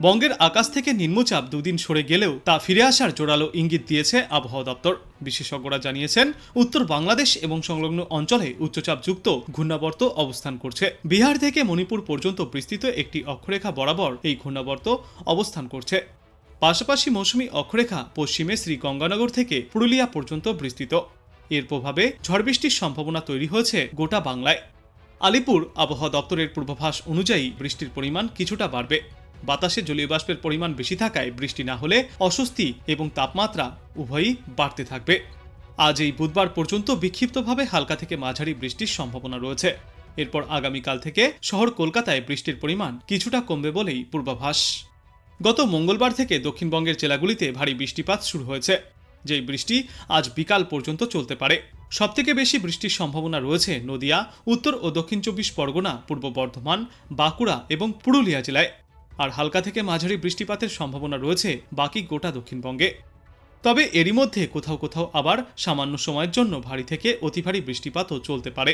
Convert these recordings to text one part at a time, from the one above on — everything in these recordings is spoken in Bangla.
বঙ্গের আকাশ থেকে নিম্নচাপ দুদিন সরে গেলেও তা ফিরে আসার জোরালো ইঙ্গিত দিয়েছে আবহাওয়া দপ্তর। বিশেষজ্ঞরা জানিয়েছেন, উত্তর বাংলাদেশ এবং সংলগ্ন অঞ্চলে উচ্চচাপযুক্ত ঘূর্ণাবর্ত অবস্থান করছে। বিহার থেকে মণিপুর পর্যন্ত বিস্তৃত একটি অক্ষরেখা বরাবর এই ঘূর্ণাবর্ত অবস্থান করছে। পাশাপাশি মৌসুমী অক্ষরেখা পশ্চিমে শ্রীগঙ্গানগর থেকে পুরুলিয়া পর্যন্ত বিস্তৃত। এর প্রভাবে ঝড় বৃষ্টির সম্ভাবনা তৈরি হয়েছে গোটা বাংলায়। আলিপুর আবহাওয়া দপ্তরের পূর্বাভাস অনুযায়ী বৃষ্টির পরিমাণ কিছুটা বাড়বে। বাতাসে জলীয় বাষ্পের পরিমাণ বেশি থাকায় বৃষ্টি না হলে অস্বস্তি এবং তাপমাত্রা উভয়ই বাড়তে থাকবে। আজ এই বুধবার পর্যন্ত বিক্ষিপ্তভাবে হালকা থেকে মাঝারি বৃষ্টির সম্ভাবনা রয়েছে। এরপর আগামীকাল থেকে শহর কলকাতায় বৃষ্টির পরিমাণ কিছুটা কমবে বলেই পূর্বাভাস। গত মঙ্গলবার থেকে দক্ষিণবঙ্গের জেলাগুলিতে ভারী বৃষ্টিপাত শুরু হয়েছে, যেই বৃষ্টি আজ বিকাল পর্যন্ত চলতে পারে। সবথেকে বেশি বৃষ্টির সম্ভাবনা রয়েছে নদিয়া, উত্তর ও দক্ষিণ 24 পরগনা, পূর্ব বর্ধমান, বাঁকুড়া এবং পুরুলিয়া জেলায়। আর হালকা থেকে মাঝারি বৃষ্টিপাতের সম্ভাবনা রয়েছে বাকি গোটা দক্ষিণবঙ্গে। তবে এরই মধ্যে কোথাও কোথাও আবার সামান্য সময়ের জন্য ভারী থেকে অতি ভারী বৃষ্টিপাতও চলতে পারে।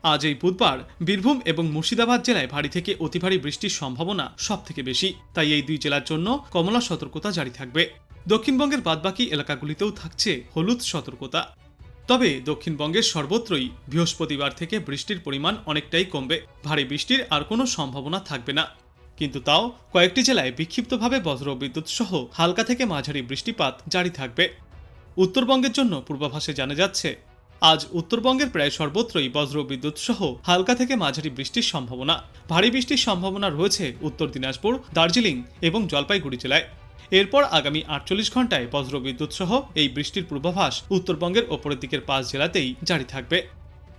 আজ এই বুধবার বীরভূম এবং মুর্শিদাবাদ জেলায় ভারী থেকে অতি ভারী বৃষ্টির সম্ভাবনা সবথেকে বেশি, তাই এই দুই জেলার জন্য কমলা সতর্কতা জারি থাকবে। দক্ষিণবঙ্গের বাদবাকি এলাকাগুলিতেও থাকছে হলুদ সতর্কতা। তবে দক্ষিণবঙ্গের সর্বত্রই বৃহস্পতিবার থেকে বৃষ্টির পরিমাণ অনেকটাই কমবে। ভারী বৃষ্টির আর কোনো সম্ভাবনা থাকবে না, কিন্তু তাও কয়েকটি জেলায় বিক্ষিপ্তভাবে বজ্রবিদ্যুৎ সহ হালকা থেকে মাঝারি বৃষ্টিপাত জারি থাকবে। উত্তরবঙ্গের জন্য পূর্বাভাসে জানা যাচ্ছে, আজ উত্তরবঙ্গের প্রায় সর্বত্রই বজ্রবিদ্যুৎ সহ হালকা থেকে মাঝারি বৃষ্টির সম্ভাবনা। ভারী বৃষ্টির সম্ভাবনা রয়েছে উত্তর দিনাজপুর, দার্জিলিং এবং জলপাইগুড়ি জেলায়। এরপর আগামী 48 ঘন্টায় বজ্রবিদ্যুৎ সহ এই বৃষ্টির পূর্বাভাস উত্তরবঙ্গের ওপরের দিকের 5 জেলাতেই জারি থাকবে।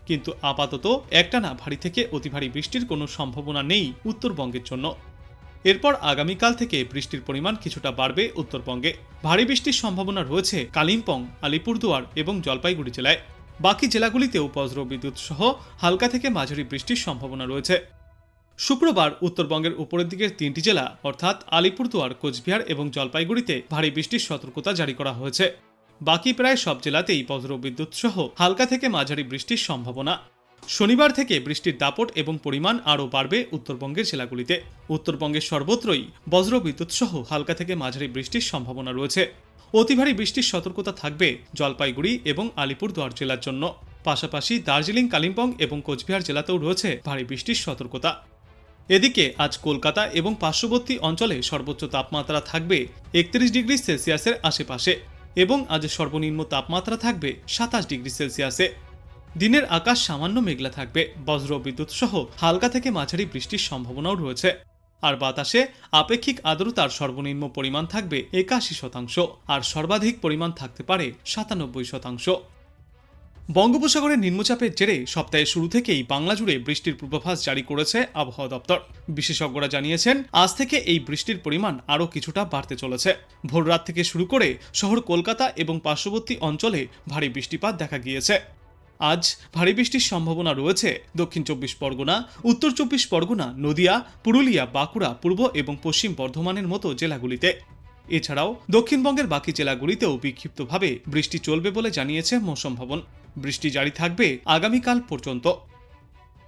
কিন্তু আপাতত একটানা ভারী থেকে অতি ভারী বৃষ্টির কোনো সম্ভাবনা নেই উত্তরবঙ্গের জন্য। এরপর আগামীকাল থেকে বৃষ্টির পরিমাণ কিছুটা বাড়বে উত্তরবঙ্গে। ভারী বৃষ্টির সম্ভাবনা রয়েছে কালিম্পং, আলিপুরদুয়ার এবং জলপাইগুড়ি জেলায়। বাকি জেলাগুলিতেও বজ্রবিদ্যুৎ সহ হালকা থেকে মাঝারি বৃষ্টির সম্ভাবনা রয়েছে। শুক্রবার উত্তরবঙ্গের উপরের দিকের 3টি জেলা অর্থাৎ আলিপুরদুয়ার, কোচবিহার এবং জলপাইগুড়িতে ভারী বৃষ্টির সতর্কতা জারি করা হয়েছে। বাকি প্রায় সব জেলাতেই বজ্রবিদ্যুৎ সহ হালকা থেকে মাঝারি বৃষ্টির সম্ভাবনা। শনিবার থেকে বৃষ্টির দাপট এবং পরিমাণ আরও বাড়বে উত্তরবঙ্গের জেলাগুলিতে। উত্তরবঙ্গের সর্বত্রই বজ্রবিদ্যুৎ সহ হালকা থেকে মাঝারি বৃষ্টির সম্ভাবনা রয়েছে। অতি ভারী বৃষ্টির সতর্কতা থাকবে জলপাইগুড়ি এবং আলিপুরদুয়ার জেলার জন্য। পাশাপাশি দার্জিলিং, কালিম্পং এবং কোচবিহার জেলাতেও রয়েছে ভারী বৃষ্টির সতর্কতা। এদিকে আজ কলকাতা এবং পার্শ্ববর্তী অঞ্চলে সর্বোচ্চ তাপমাত্রা থাকবে 31 ডিগ্রি সেলসিয়াসের আশেপাশে এবং আজ সর্বনিম্ন তাপমাত্রা থাকবে 27 ডিগ্রি সেলসিয়াসে। দিনের আকাশ সামান্য মেঘলা থাকবে। বজ্রবিদ্যুৎ সহ হালকা থেকে মাঝারি বৃষ্টির সম্ভাবনাও রয়েছে। আর বাতাসে আপেক্ষিক আর্দ্রতার সর্বনিম্ন পরিমাণ থাকবে 81% আর সর্বাধিক পরিমাণ থাকতে পারে 97%। বঙ্গোপসাগরের নিম্নচাপের জেরে সপ্তাহের শুরু থেকেই বাংলা জুড়ে বৃষ্টির পূর্বাভাস জারি করেছে আবহাওয়া দপ্তর। বিশেষজ্ঞরা জানিয়েছেন, আজ থেকে এই বৃষ্টির পরিমাণ আরও কিছুটা বাড়তে চলেছে। ভোররাত থেকে শুরু করে শহর কলকাতা এবং পার্শ্ববর্তী অঞ্চলে ভারী বৃষ্টিপাত দেখা গিয়েছে। আজ ভারী বৃষ্টির সম্ভাবনা রয়েছে দক্ষিণ 24 পরগনা, উত্তর 24 পরগনা, নদিয়া, পুরুলিয়া, বাঁকুড়া, পূর্ব এবং পশ্চিম বর্ধমানের মতো জেলাগুলিতে। এছাড়াও দক্ষিণবঙ্গের বাকি জেলাগুলিতেও বিক্ষিপ্তভাবে বৃষ্টি চলবে বলে জানিয়েছে মৌসুম ভবন। বৃষ্টি জারি থাকবে আগামীকাল পর্যন্ত।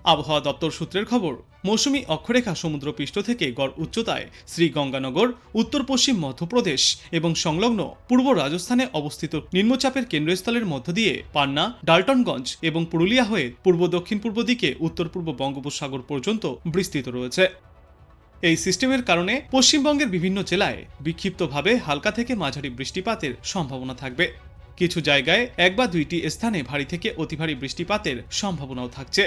আবহাওয়া দপ্তর সূত্রের খবর, মৌসুমী অক্ষরেখা সমুদ্রপৃষ্ঠ থেকে গড় উচ্চতায় শ্রীগঙ্গানগর, উত্তর পশ্চিম মধ্যপ্রদেশ এবং সংলগ্ন পূর্ব রাজস্থানে অবস্থিত নিম্নচাপের কেন্দ্রস্থলের মধ্য দিয়ে পান্না, ডাল্টনগঞ্জ এবং পুরুলিয়া হয়ে পূর্ব দক্ষিণ পূর্ব দিকে উত্তর পূর্ব বঙ্গোপসাগর পর্যন্ত বিস্তৃত রয়েছে। এই সিস্টেমের কারণে পশ্চিমবঙ্গের বিভিন্ন জেলায় বিক্ষিপ্তভাবে হালকা থেকে মাঝারি বৃষ্টিপাতের সম্ভাবনা থাকবে। কিছু জায়গায় 1 বা 2টি স্থানে ভারী থেকে অতি ভারী বৃষ্টিপাতের সম্ভাবনাও থাকছে।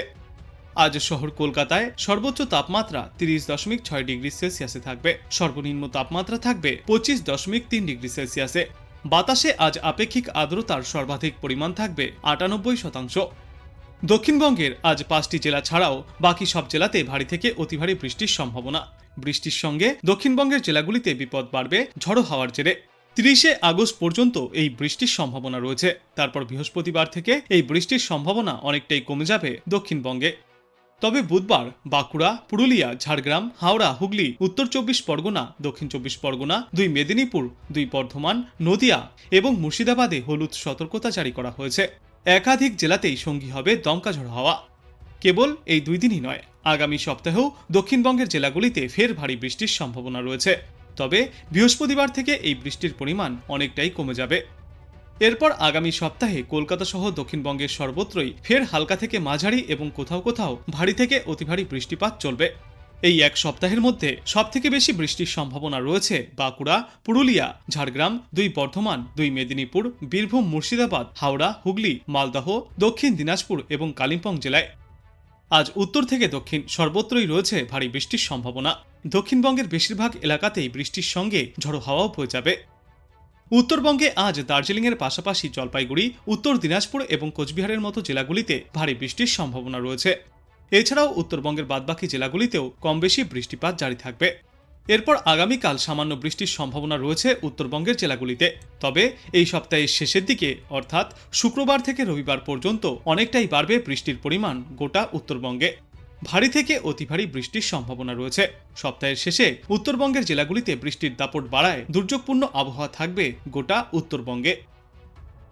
আজ শহর কলকাতায় সর্বোচ্চ তাপমাত্রা 30.6 ডিগ্রি সেলসিয়াসে থাকবে। সর্বনিম্ন তাপমাত্রা থাকবে 25.3 ডিগ্রি সেলসিয়াসে। বাতাসে আজ আপেক্ষিক আর্দ্রতার সর্বাধিক পরিমাণ থাকবে 98%। দক্ষিণবঙ্গের আজ 5টি জেলা ছাড়াও বাকি সব জেলাতে ভারী থেকে অতি ভারী বৃষ্টির সম্ভাবনা। বৃষ্টির সঙ্গে দক্ষিণবঙ্গের জেলাগুলিতে বিপদ বাড়বে ঝড়ো হাওয়ার জেরে। 30 আগস্ট পর্যন্ত এই বৃষ্টির সম্ভাবনা রয়েছে। তারপর বৃহস্পতিবার থেকে এই বৃষ্টির সম্ভাবনা অনেকটাই কমে যাবে দক্ষিণবঙ্গে। তবে বুধবার বাঁকুড়া, পুরুলিয়া, ঝাড়গ্রাম, হাওড়া, হুগলি, উত্তর 24 পরগনা, দক্ষিণ 24 পরগনা, 2 মেদিনীপুর, 2 বর্ধমান, নদিয়া এবং মুর্শিদাবাদে হলুদ সতর্কতা জারি করা হয়েছে। একাধিক জেলাতেই সঙ্গী হবে দমকা ঝড়ো হাওয়া। কেবল এই 2 দিনই নয়, আগামী সপ্তাহেও দক্ষিণবঙ্গের জেলাগুলিতে ফের ভারী বৃষ্টির সম্ভাবনা রয়েছে। তবে বৃহস্পতিবার থেকে এই বৃষ্টির পরিমাণ অনেকটাই কমে যাবে। এরপর আগামী সপ্তাহে কলকাতা সহ দক্ষিণবঙ্গের সর্বত্রই ফের হালকা থেকে মাঝারি এবং কোথাও কোথাও ভারী থেকে অতি ভারী বৃষ্টিপাত চলবে। এই এক সপ্তাহের মধ্যে সবথেকে বেশি বৃষ্টির সম্ভাবনা রয়েছে বাঁকুড়া, পুরুলিয়া, ঝাড়গ্রাম, 2 বর্ধমান, 2 মেদিনীপুর, বীরভূম, মুর্শিদাবাদ, হাওড়া, হুগলি, মালদহ, দক্ষিণ দিনাজপুর এবং কালিম্পং জেলায়। আজ উত্তর থেকে দক্ষিণ সর্বত্রই রয়েছে ভারী বৃষ্টির সম্ভাবনা। দক্ষিণবঙ্গের বেশিরভাগ এলাকাতেই বৃষ্টির সঙ্গে ঝড়ো হাওয়াও বয়ে যাবে। উত্তরবঙ্গে আজ দার্জিলিংয়ের পাশাপাশি জলপাইগুড়ি, উত্তর দিনাজপুর এবং কোচবিহারের মতো জেলাগুলিতে ভারী বৃষ্টির সম্ভাবনা রয়েছে। এছাড়াও উত্তরবঙ্গের বাদবাকি জেলাগুলিতেও কম বেশি বৃষ্টিপাত জারি থাকবে। এরপর আগামীকাল সামান্য বৃষ্টির সম্ভাবনা রয়েছে উত্তরবঙ্গের জেলাগুলিতে। তবে এই সপ্তাহের শেষের দিকে অর্থাৎ শুক্রবার থেকে রবিবার পর্যন্ত অনেকটাই বাড়বে বৃষ্টির পরিমাণ গোটা উত্তরবঙ্গে। ভারী থেকে অতি ভারী বৃষ্টির সম্ভাবনা রয়েছে। সপ্তাহের শেষে উত্তরবঙ্গের জেলাগুলিতে বৃষ্টির দাপট বাড়ায় দুর্যোগপূর্ণ আবহাওয়া থাকবে গোটা উত্তরবঙ্গে।